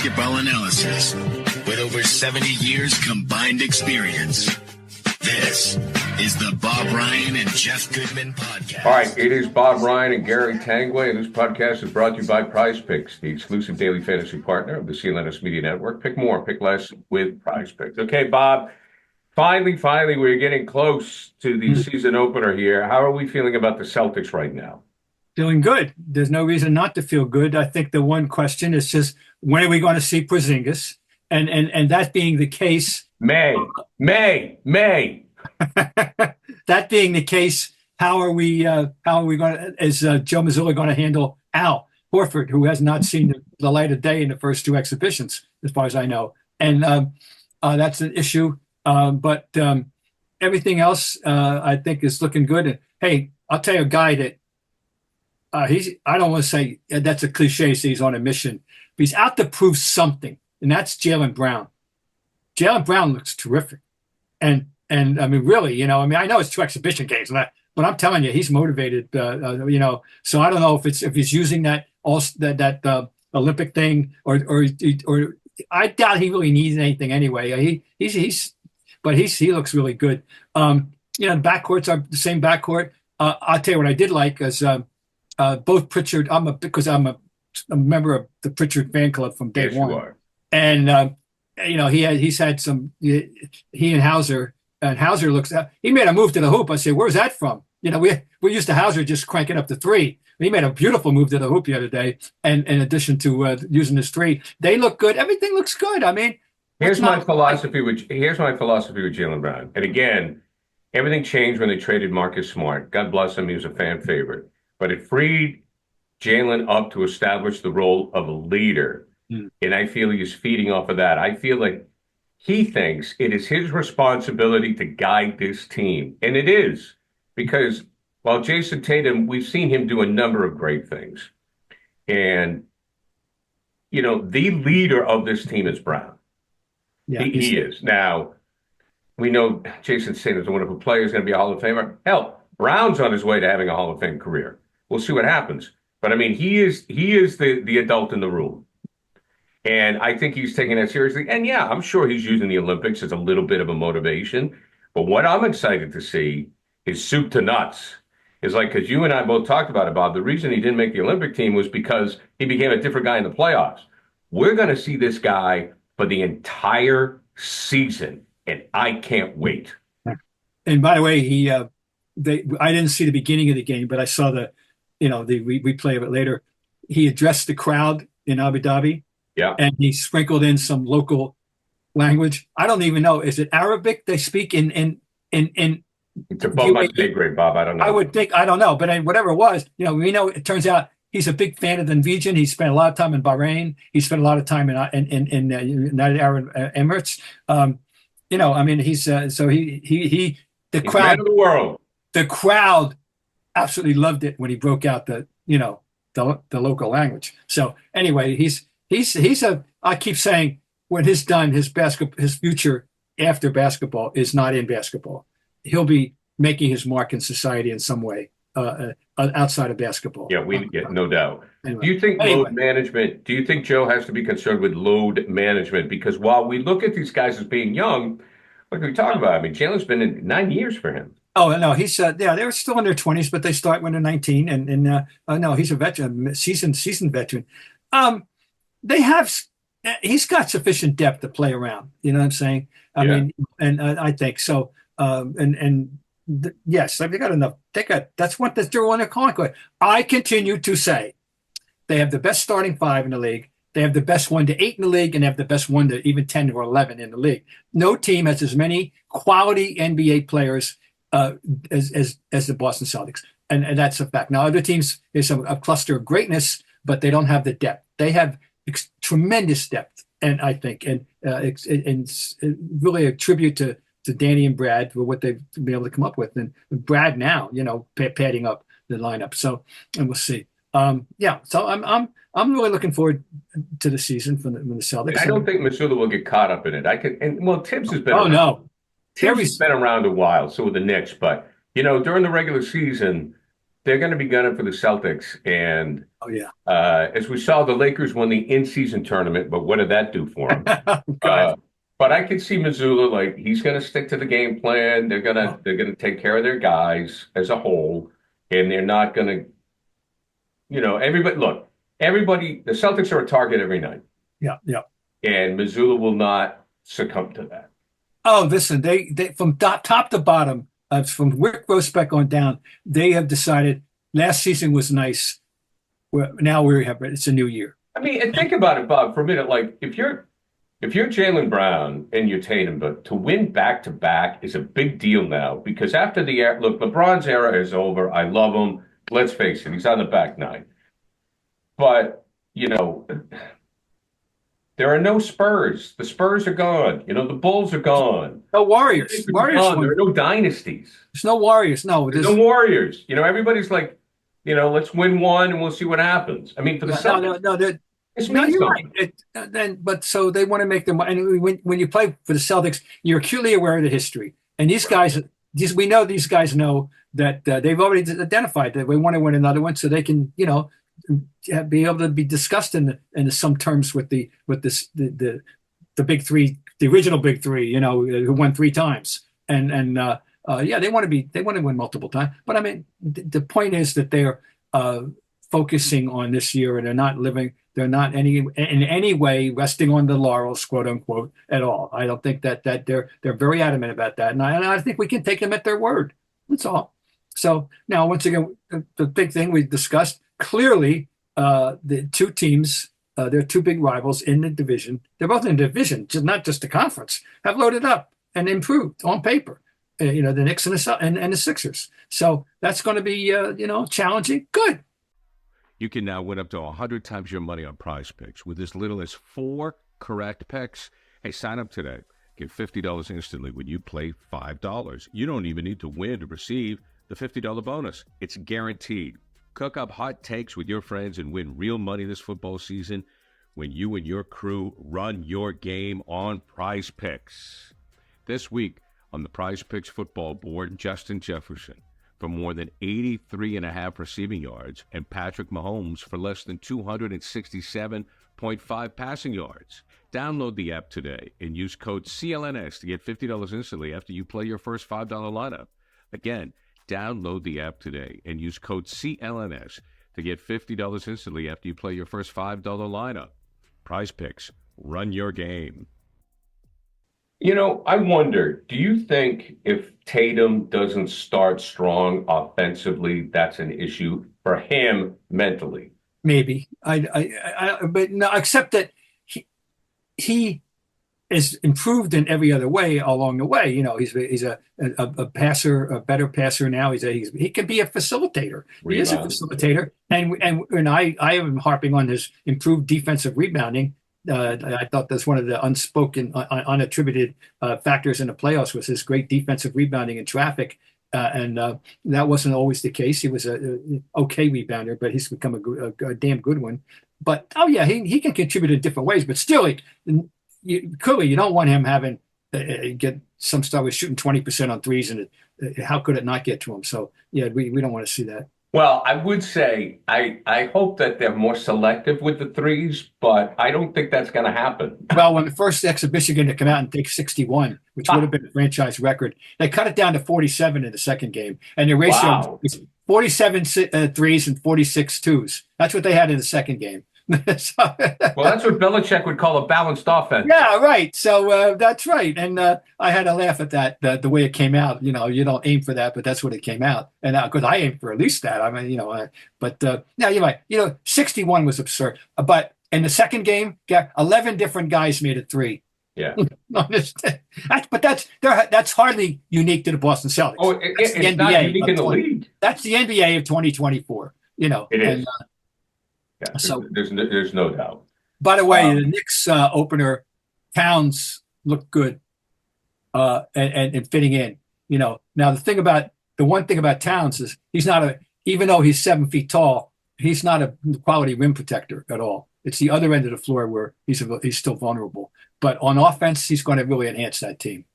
basketball analysis with over 70 years combined experience. This is the Bob Ryan and Jeff Goodman podcast. All right, it is Bob Ryan and Gary Tanguay, and this podcast is brought to you by Prize Picks, the exclusive daily fantasy partner of the CLNS Media Network. Pick more, pick less with Prize Picks. Okay, Bob, finally, we're getting close to the season opener here. How are we feeling about the Celtics right now? Feeling good. There's no reason not to feel good. I think the one question is just, when are we going to see Porzingis? And that being the case, May. That being the case, how are we going to? Is Joe Mazzulla going to handle Al Horford, who has not seen the light of day in the first two exhibitions, as far as I know? And that's an issue. But everything else, I think, is looking good. And hey, I'll tell you a guy that I don't want to say that's a cliche, so he's on a mission, but he's out to prove something, and that's Jaylen Brown. Jaylen Brown looks terrific. And I mean, really, I know it's two exhibition games, but I'm telling you, he's motivated, so I don't know if he's using that Olympic thing or I doubt he really needs anything anyway. He looks really good. The backcourts are the same backcourt. I'll tell you what I did like is both Pritchard. Because I'm a member of the Pritchard fan club from day one. You are. And he's had some. He and Hauser looks. He made a move to the hoop. I said, "Where's that from?" We're used to Hauser just cranking up the three. He made a beautiful move to the hoop the other day, and in addition to using his three, they look good. Everything looks good. I mean, here's my philosophy with Jaylen Brown. And again, everything changed when they traded Marcus Smart. God bless him; he was a fan favorite. But it freed Jaylen up to establish the role of a leader. And I feel he's feeding off of that. I feel like he thinks it is his responsibility to guide this team. And it is, because while Jason Tatum, we've seen him do a number of great things. And, the leader of this team is Brown. Yeah, he is. Now, we know Jason Tatum's a wonderful player. He's going to be a Hall of Famer. Hell, Brown's on his way to having a Hall of Fame career. We'll see what happens. But, I mean, he is the adult in the room. And I think he's taking that seriously. And, yeah, I'm sure he's using the Olympics as a little bit of a motivation. But what I'm excited to see is soup to nuts. It's like, because you and I both talked about it, Bob, the reason he didn't make the Olympic team was because he became a different guy in the playoffs. We're going to see this guy for the entire season, and I can't wait. And by the way, I didn't see the beginning of the game, but I saw the replay of it later. He addressed the crowd in Abu Dhabi. Yeah, and he sprinkled in some local language. I don't even know. Is it Arabic they speak in? It's above my pay grade, Bob. I don't know. I would think, I don't know, but whatever it was, we know it turns out he's a big fan of the region. He spent a lot of time in Bahrain. He spent a lot of time in United Arab Emirates. He's the crowd, man of the world. The crowd absolutely loved it when he broke out the local language. So anyway, I keep saying, when he's done, his future after basketball is not in basketball. He'll be making his mark in society in some way outside of basketball. Yeah, no doubt. Anyway. Do you think load management? Do you think Joe has to be concerned with load management? Because while we look at these guys as being young, what can we talk about? I mean, Jaylen's been in 9 years for him. Oh no, he's they're still in their 20s, but they start when they're 19. And no, he's a veteran, seasoned veteran. He's got sufficient depth to play around. You know what I'm saying? I mean, and I think so. Yes, they got enough. That's what they're on their conquest. I continue to say they have the best starting five in the league. They have the best 1 to 8 in the league, and they have the best 1 to even 10 or 11 in the league. No team has as many quality NBA players as the Boston Celtics, and that's a fact. Now, other teams, there's a cluster of greatness, but they don't have the depth. They have tremendous depth, and I think, and really a tribute to Danny and Brad for what they've been able to come up with, and Brad now, padding up the lineup. So, and we'll see. So I'm really looking forward to the season from the Celtics. I don't think Mazzulla will get caught up in it. Tibbs has been. Oh no, Tibbs has been around a while. So with the Knicks, but during the regular season, they're going to be gunning for the Celtics. And Oh yeah. as we saw, the Lakers won the in-season tournament, but what did that do for them? God. But I could see Missoula, like, he's going to stick to the game plan. They're gonna take care of their guys as a whole, and they're not going to, everybody, the Celtics are a target every night, Yeah, yeah. and Missoula will not succumb to that. Oh, listen, they from top to bottom, from Rick Grossbeck on down, they have decided last season was nice. Now it's a new year. I mean, and think about it, Bob, for a minute. Like, if you're Jaylen Brown and you're Tatum, but to win back to back is a big deal now, because after LeBron's era is over. I love him. Let's face it, he's on the back nine. But, there are no Spurs. The Spurs are gone. The Bulls are gone. No Warriors. There are no dynasties. There's no Warriors. No, there's no Warriors. Everybody's like, let's win one and we'll see what happens. I mean, for the Celtics, you're right. But so they want to make them. And when you play for the Celtics, you're acutely aware of the history. And these guys, we know these guys know that they've already identified that we want to win another one, so they can, be able to be discussed in some terms with the big three, the original big three, who won 3 times. And they want to win multiple times. But I mean, the point is that they're focusing on this year, and they're not in any way resting on the laurels, quote unquote, at all. I don't think that they're very adamant about that, and I think we can take them at their word. That's all. So now, once again, the big thing we discussed, clearly, the two teams, they're two big rivals in the division. They're both in the division, not just the conference, have loaded up and improved on paper. The Knicks and the Sixers. So that's going to be, challenging. Good. You can now win up to 100 times your money on Prize Picks with as little as 4 correct picks. Hey, sign up today. Get $50 instantly when you play $5. You don't even need to win to receive the $50 bonus. It's guaranteed. Cook up hot takes with your friends and win real money this football season when you and your crew run your game on Prize Picks. This week on the Prize Picks football board, Justin Jefferson for more than 83.5 receiving yards and Patrick Mahomes for less than 267.5 passing yards. Download the app today and use code CLNS to get $50 instantly after you play your first $5 lineup. Again, download the app today and use code CLNS to get $50 instantly after you play your first $5 lineup. Prize Picks, run your game. I wonder, do you think if Tatum doesn't start strong offensively, that's an issue for him mentally? Maybe. But no, except that he is improved in every other way along the way. He's a passer, a better passer now. He can be a facilitator. He is a facilitator, and I am harping on his improved defensive rebounding. I thought that's one of the unspoken, unattributed factors in the playoffs was his great defensive rebounding in traffic, and that wasn't always the case. He was an okay rebounder, but he's become a damn good one. But he can contribute in different ways. But still, clearly you don't want him having get some stuff with shooting 20% on threes, and how could it not get to him? So we don't want to see that. Well, I would say I hope that they're more selective with the threes, but I don't think that's going to happen. Well, when the first exhibition game to come out and take 61, which would have been a franchise record, they cut it down to 47 in the second game, and the ratio was 47 threes and 46 twos. That's what they had in the second game. Well, that's what Belichick would call a balanced offense. Yeah, right. So that's right. And I had to laugh at that, the way it came out. You don't aim for that, but that's what it came out. And because I aimed for at least that. I mean, but you're right. 61 was absurd. But in the second game, 11 different guys made it 3. Yeah. But that's hardly unique to the Boston Celtics. Oh, it's not unique in the league. That's the NBA of 2024. It is. Yeah, so there's no doubt. By the way, the Knicks opener, Towns looked good and fitting in. Now the one thing about Towns is even though he's 7 feet tall, he's not a quality rim protector at all. It's the other end of the floor where he's still vulnerable. But on offense, he's going to really enhance that team.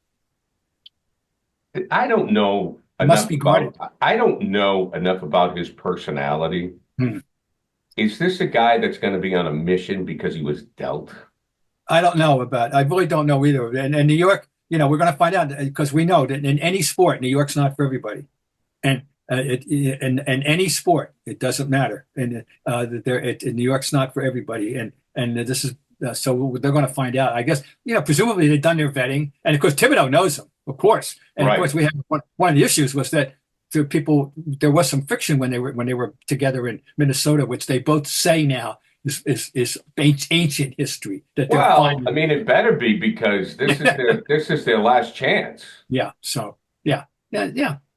I don't know Must be guarded. I don't know enough about his personality. Hmm. Is this a guy that's going to be on a mission because he was dealt? I don't know about. I really don't know either. And New York, we're going to find out because we know that in any sport, New York's not for everybody, and in any sport, it doesn't matter. And New York's not for everybody, and this is so they're going to find out. I guess presumably they've done their vetting, and of course Thibodeau knows them, of course. And Right. of course we have one of the issues was that there was some friction when they were together in Minnesota, which they both say now is ancient history. That they're Well, I mean, it better be because this is their last chance. Yeah. So yeah,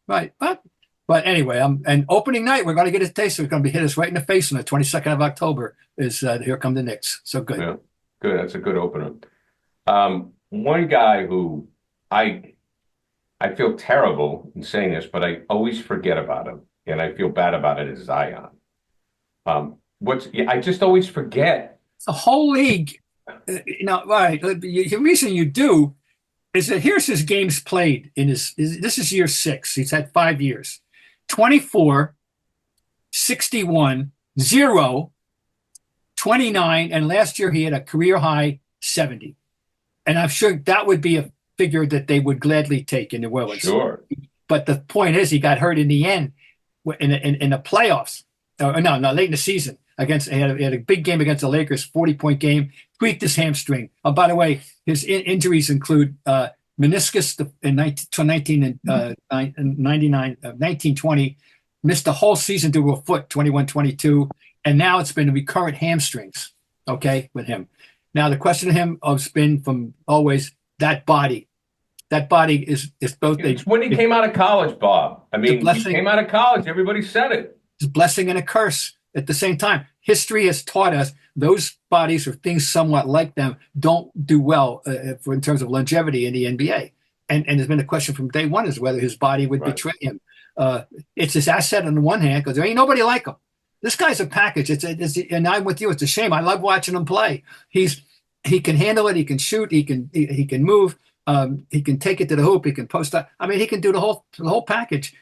right. But anyway, and opening night we're going to get a taste. It's going to be hit us right in the face on the 22nd of October. Is Here Come the Knicks? So good. Yeah, good. That's a good opener. One guy who I feel terrible in saying this, but I always forget about him, and I feel bad about it, is Zion. I just always forget. The whole league, right? The reason you do is that here's his games played in this is year 6. He's had 5 years. 24, 61, 0, 29, and last year he had a career high 70. And I'm sure that would be a figure that they would gladly take in New Orleans. Sure. But the point is, he got hurt in the end in the playoffs. No, late in the season. He had a big game against the Lakers, 40-point game, tweaked his hamstring. Oh, by the way, his injuries include meniscus in 1920, missed the whole season due to a foot, 21-22, and now it's been recurrent hamstrings, okay, with him. Now, the question to him has been from always that body. That body is both. It's when he came out of college, Bob. I mean, he came out of college. Everybody said it. It's a blessing and a curse at the same time. History has taught us those bodies or things somewhat like them don't do well in terms of longevity in the NBA. And there's been a question from day one is whether his body would betray him. It's his asset on the one hand because there ain't nobody like him. This guy's a package. And I'm with you. It's a shame. I love watching him play. He can handle it. He can shoot. He can move. He can take it to the hoop. He can post up. I mean, he can do the whole package.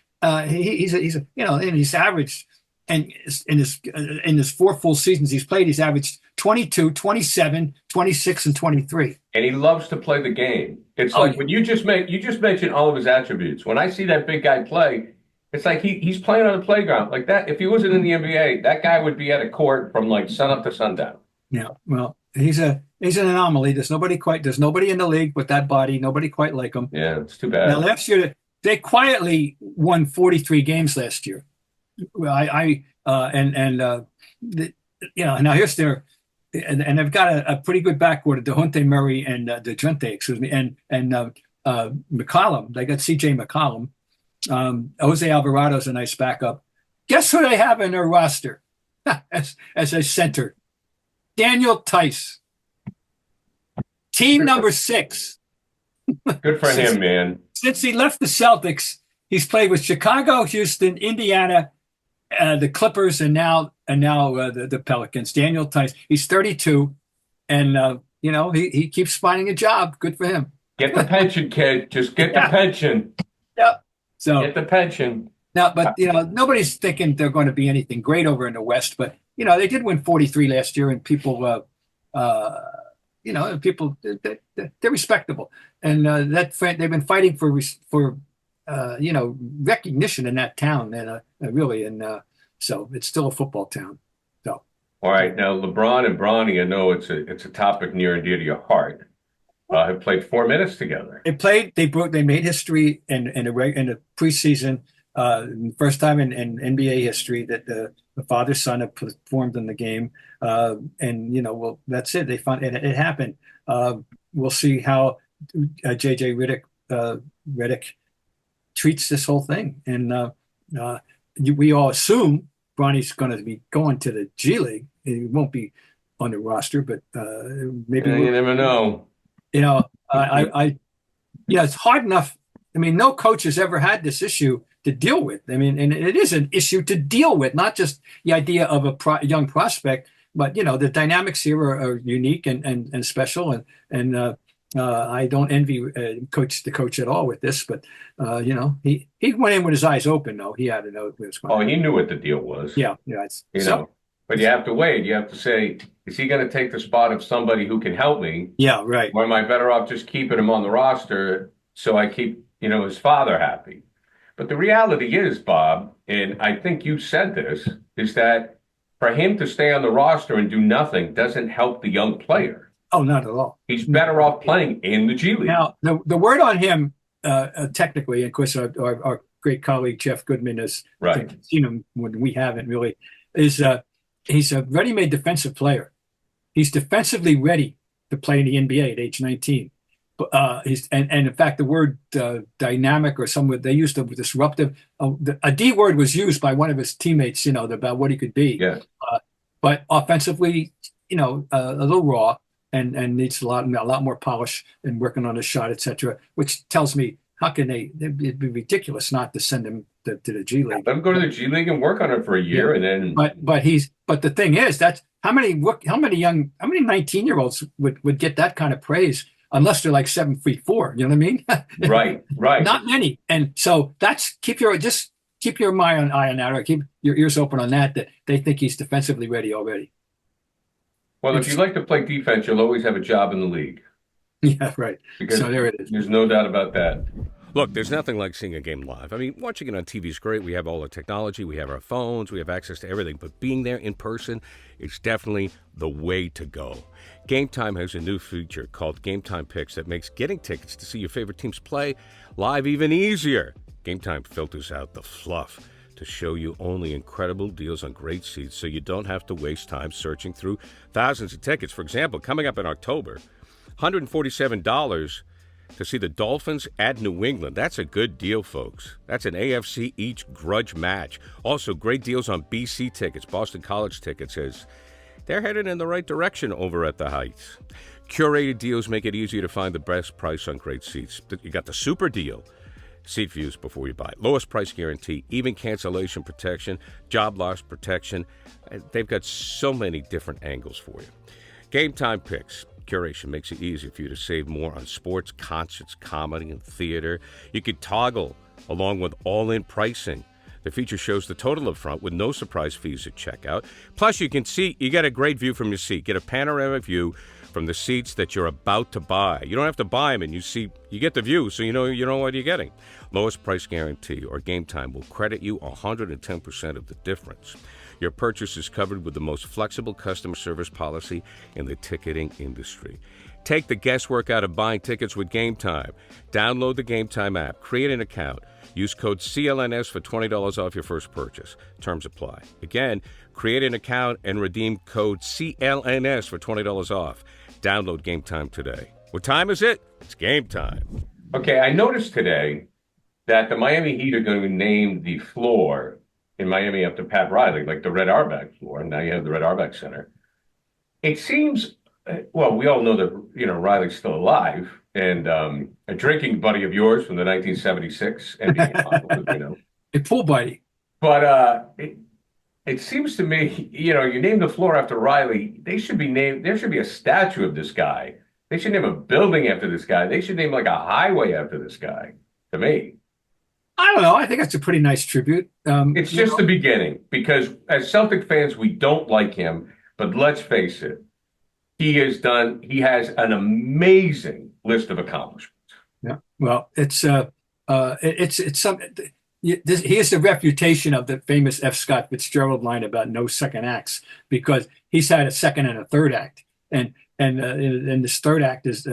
He's averaged, and in his 4 full seasons he's played, he's averaged 22, 27, 26, and 23. And he loves to play the game. It's when you just mentioned all of his attributes. When I see that big guy play, it's like he's playing on the playground like that. If he wasn't in the NBA, that guy would be at a court from like sun up to sundown. Yeah, well, he's an anomaly. There's nobody in the league with that body. Nobody quite like him. Yeah, it's too bad. Now last year they quietly won 43 games last year. Now here's their and they've got a pretty good backcourt, DeJounte Murray and DeJounte, excuse me, and McCollum. They got CJ McCollum. Jose Alvarado's a nice backup. Guess who they have in their roster as a center? Daniel Tice. Team number 6. Good for him, man. Since he left the Celtics, he's played with Chicago, Houston, Indiana, the Clippers, and now the Pelicans. Daniel Tice. He's 32, and he keeps finding a job. Good for him. Get the pension, kid. Just get the pension. Yep. So get the pension. Now, but nobody's thinking they're going to be anything great over in the West. But they did win 43 last year, and people, they're respectable, and they've been fighting for recognition in that town, and so it's still a football town. So, all right, now LeBron and Bronny, I know it's a topic near and dear to your heart. Have played 4 minutes together. They made history in the preseason. First time in NBA history that the father-son have performed in the game, that's it. They found it happened. We'll see how JJ Redick treats this whole thing, and we all assume Bronny's going to be going to the G League. He won't be on the roster, but maybe you never know. It's hard enough. I mean, no coach has ever had this issue to deal with. I mean, and it is an issue to deal with, not just the idea of a young prospect, but the dynamics here are unique and special, and I don't envy the coach at all with this, but he went in with his eyes open. Though he had to know what was going Oh, on. he knew what the deal was. Yeah. But you have to wait. You have to say, is he going to take the spot of somebody who can help me? Yeah, right. Or am I better off just keeping him on the roster so I keep, his father happy? But the reality is, Bob, and I think you said this, is that for him to stay on the roster and do nothing doesn't help the young player. Oh, not at all. He's better off playing in the G League. Now, the word on him, technically, and of course, our great colleague Jeff Goodman has seen him when we haven't really, is he's a ready-made defensive player. He's defensively ready to play in the NBA at age 19. But and in fact, the word dynamic or somewhere they used the disruptive. A D word was used by one of his teammates, about what he could be. Yeah. But offensively, a little raw and needs a lot more polish and working on his shot, etc. Which tells me, how can it'd be ridiculous not to send him to the G League. Let him go to the G League and work on it for a year, and then. But the thing is, that's how many 19-year-olds would get that kind of praise unless they're like 7'4". You know what I mean? Right. Not many. And so keep your eye on that, or keep your ears open on that they think he's defensively ready already. Well, if you like to play defense, you'll always have a job in the league. Yeah, right. Because so there it is. There's no doubt about that. Look, there's nothing like seeing a game live. I mean, watching it on TV is great. We have all the technology. We have our phones. We have access to everything. But being there in person is definitely the way to go. Game Time has a new feature called Game Time Picks that makes getting tickets to see your favorite teams play live even easier. Game Time filters out the fluff to show you only incredible deals on great seats so you don't have to waste time searching through thousands of tickets. For example, coming up in October, $147 to see the Dolphins at New England. That's a good deal, folks. That's an AFC each grudge match. Also, great deals on BC tickets, Boston College tickets, as they're headed in the right direction over at the Heights. Curated deals make it easier to find the best price on great seats. You got the super deal. Seat views before you buy. Lowest price guarantee, even cancellation protection, job loss protection. They've got so many different angles for you. Game Time Picks. Curation makes it easy for you to save more on sports, concerts, comedy, and theater. You could toggle along with all-in pricing. The feature shows the total up front with no surprise fees at checkout. Plus, you get a great view from your seat. Get a panoramic view from the seats that you're about to buy. You don't have to buy them, and you get the view, so you know what you're getting. Lowest price guarantee or Game Time will credit you 110% of the difference. Your purchase is covered with the most flexible customer service policy in the ticketing industry. Take the guesswork out of buying tickets with Game Time. Download the Game Time app, create an account, use code CLNS for $20 off your first purchase. Terms apply. Again, create an account and redeem code CLNS for $20 off. Download Game Time today. What time is it? It's game time. Okay, I noticed today that the Miami Heat are going to name the floor in Miami after Pat Riley, like the Red Auerbach floor. And now you have the Red Auerbach Center. It seems, well, we all know that, Riley's still alive, and a drinking buddy of yours from the 1976 NBA Finals, A pool buddy. But it seems to me, you name the floor after Riley, there should be a statue of this guy. They should name a building after this guy. They should name like a highway after this guy, to me. I don't know. I think that's a pretty nice tribute. It's just the beginning, because as Celtic fans, we don't like him, but let's face it, he has an amazing list of accomplishments. Yeah. Well, it's something. He has the reputation of the famous F. Scott Fitzgerald line about no second acts, because he's had a second and a third act, and this third act is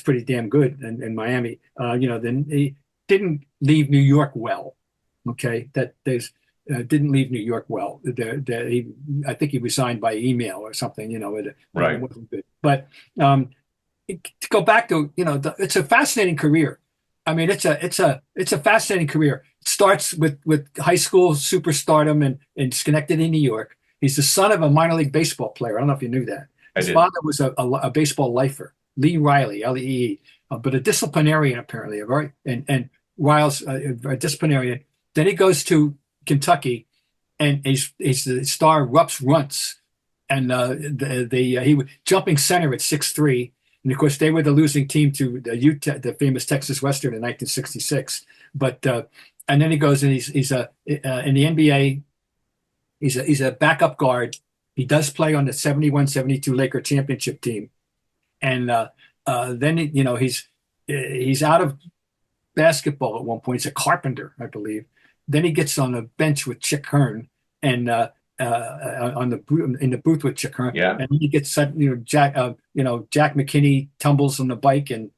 pretty damn good in Miami. Then he didn't leave New York well. Okay, didn't leave New York well. I think he resigned by email or something. Right. It wasn't good. But to go back to it's a fascinating career. I mean, it's a fascinating career. It starts with high school superstardom in Schenectady, New York. He's the son of a minor league baseball player. I don't know if you knew that. His father was a baseball lifer, Lee Riley, Lee, but a disciplinarian apparently. And Riles a disciplinarian. Then he goes to Kentucky, and he's the star Rups Runts, and he was jumping center at 6'3", And of course, they were the losing team to the famous Texas Western in 1966. But and then he goes and he's in the NBA. He's a backup guard. He does play on the 71-72 Laker championship team, and then he's out of basketball at one point. He's a carpenter, I believe. Then he gets on the bench with Chick Hearn and in the booth with Chick Hearn. Yeah. And he gets Jack McKinney tumbles on the bike and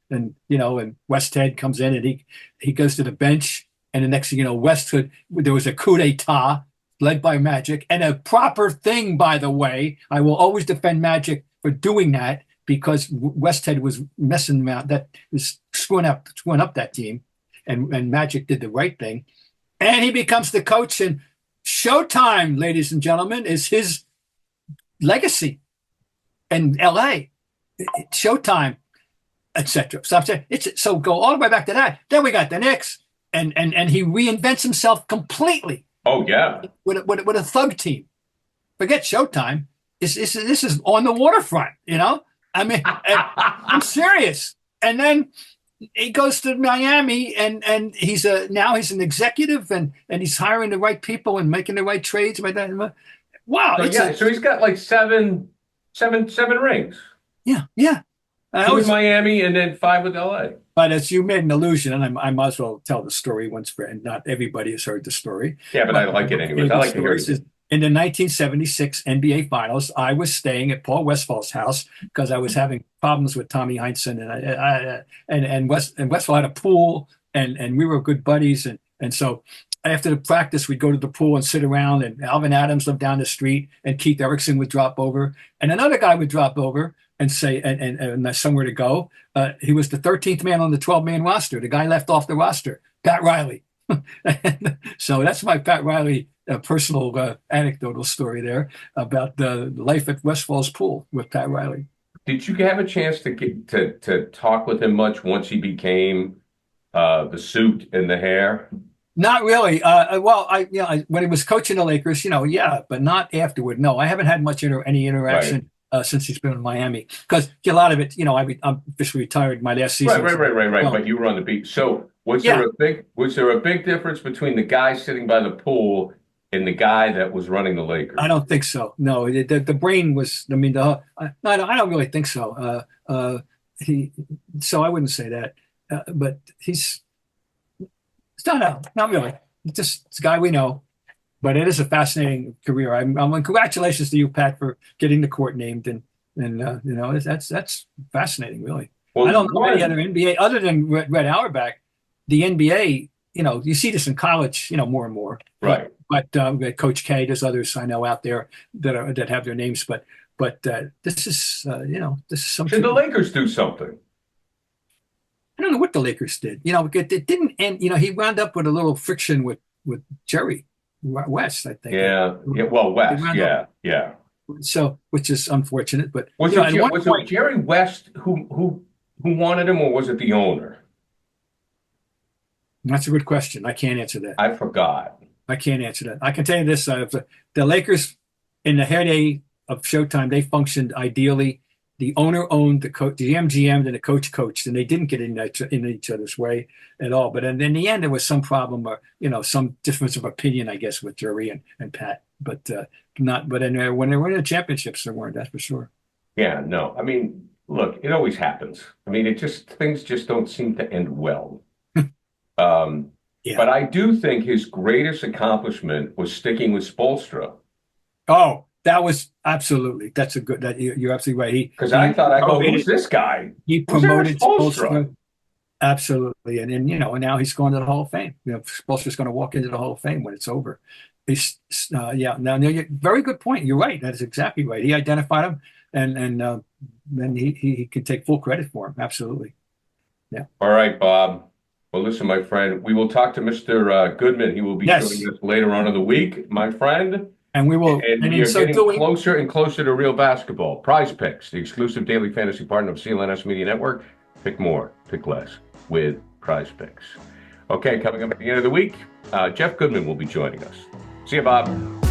Westhead comes in and he goes to the bench, and the next thing you know, Westwood, there was a coup d'etat led by Magic, and a proper thing, by the way. I will always defend Magic for doing that, because Westhead was messing them out. That was screwing up that team, and Magic did the right thing, and he becomes the coach. And Showtime, ladies and gentlemen, is his legacy in L.A. Showtime, etc. So go all the way back to that. Then we got the Knicks, and he reinvents himself completely. Oh yeah, with a thug team. Forget Showtime. This is on the waterfront. I mean, I'm serious. And then he goes to Miami, and now he's an executive, and he's hiring the right people and making the right trades. Wow! So he's got like seven rings. Yeah. 2 with Miami and then 5 with LA. But as you made an allusion, and I might as well tell the story once for, and not everybody has heard the story. Yeah, but I like it anyways. I like to hear it. In the 1976 NBA Finals, I was staying at Paul Westphal's house because I was having problems with Tommy Heinsohn, and Westphal had a pool, and we were good buddies, and so after the practice, we'd go to the pool and sit around, and Alvin Adams lived down the street, and Keith Erickson would drop over, and another guy would drop over and say, and somewhere to go. He was the 13th man on the 12-man roster. The guy left off the roster, Pat Riley. So that's my Pat Riley personal anecdotal story there about the life at Westfall's pool with Pat Riley. Did you have a chance to talk with him much once he became the suit and the hair? Not really. When he was coaching the Lakers, but not afterward. No, I haven't had much any interaction. Right. Since he's been in Miami, because a lot of it, I'm officially retired my last season. Right. But you were on the beat. So was there a big difference between the guy sitting by the pool and the guy that was running the Lakers? I don't think so. No, the brain was. I mean, I don't really think so. So I wouldn't say that. But he's not really. It's a guy we know. But it is a fascinating career. Congratulations to you, Pat, for getting the court named, and that's fascinating, really. Well, I don't know any other NBA other than Red Auerbach. The NBA, you see this in college, more and more. Right. But Coach K, there's others I know out there that have their names, but this is this is something. Should the Lakers do something? I don't know what the Lakers did. It didn't end. He wound up with a little friction with Jerry West, I think. Yeah. Well, West. Yeah. So, which is unfortunate, but was it Jerry West who wanted him, or was it the owner? That's a good question. I can't answer that. I forgot. I can't answer that. I can tell you this: the Lakers, in the heyday of Showtime, they functioned ideally. The owner owned the coach, the GM, and the coach coached, and they didn't get in each other's way at all. But in the end, there was some problem, or some difference of opinion, I guess, with Jerry and Pat. But not. But when they were in the championships, there weren't. That's for sure. Yeah. No. I mean, look, it always happens. I mean, things just don't seem to end well. Yeah. But I do think his greatest accomplishment was sticking with Spoelstra. Oh. That was absolutely. That's a good. That you're absolutely right. Because I thought, who's this guy? He promoted Spoelstra. Absolutely, and now he's going to the Hall of Fame. Spoelstra's going to walk into the Hall of Fame when it's over. Now, very good point. You're right. That's exactly right. He identified him, and then he can take full credit for him. Absolutely. Yeah. All right, Bob. Well, listen, my friend. We will talk to Mr. Goodman. He will be joining us later on in the week, my friend. And we will. And we are getting closer and closer to real basketball. Prize Picks, the exclusive daily fantasy partner of CLNS Media Network. Pick more, pick less with Prize Picks. Okay, coming up at the end of the week, Jeff Goodman will be joining us. See you, Bob.